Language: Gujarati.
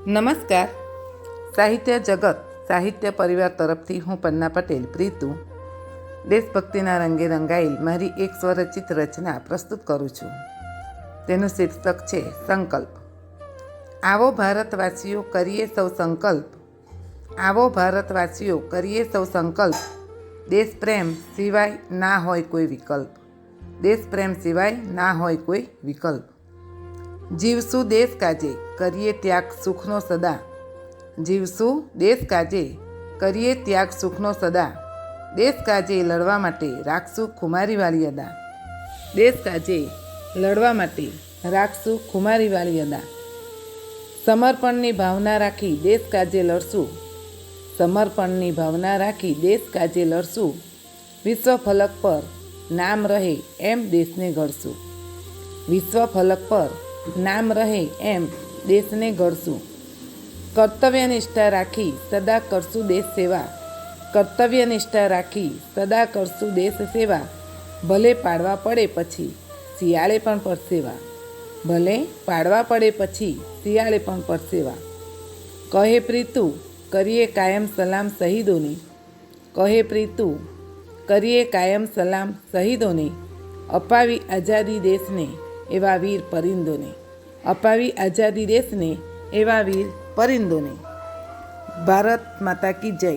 નમસ્કાર. સાહિત્ય જગત સાહિત્ય પરિવાર તરફથી હું પન્ના પટેલ પ્રીતુ દેશભક્તિના રંગે રંગાયેલ મારી એક સ્વરચિત રચના પ્રસ્તુત કરું છું. તેનું શીર્ષક છે સંકલ્પ. આવો ભારતવાસીઓ કરીએ સૌ સંકલ્પ, આવો ભારતવાસીઓ કરીએ સૌ સંકલ્પ, દેશ પ્રેમ સિવાય ના હોય કોઈ વિકલ્પ, દેશ પ્રેમ સિવાય ના હોય કોઈ વિકલ્પ. જીવશું દેશ કાજે કરીએ ત્યાગ સુખનો સદા, જીવશું દેશ કાજે કરીએ ત્યાગ સુખનો સદા, દેશ કાજે લડવા માટે રાખશું ખુમારી વાળી અદા, દેશ કાજે લડવા માટે રાખશું ખુમારી વાળી અદા. સમર્પણની ભાવના રાખી દેશ કાજે લડશું, સમર્પણની ભાવના રાખી દેશ કાજે લડશું, વિશ્વ ફલક પર નામ રહે એમ દેશને ઘડશું, વિશ્વ ફલક પર નામ રહે એમ દેશને ઘડશું. કર્તવ્ય નિષ્ઠા રાખી સદા કરશું દેશ સેવા, કર્તવ્ય નિષ્ઠા રાખી સદા કરશું દેશ સેવા, ભલે પાડવા પડે પછી શિયાળે પણ પરસેવા, ભલે પાડવા પડે પછી શિયાળે પણ પરસેવા. કહે પ્રીતુ કરીએ કાયમ સલામ શહીદોને, કહે પ્રીતુ કરીએ કાયમ સલામ શહીદોને, અપાવી આઝાદી દેશને એવા વીર પરિંદોને, અપાવી આઝાદી દેશને એવા વીર પરિંદોને. ભારત માતા કી જય.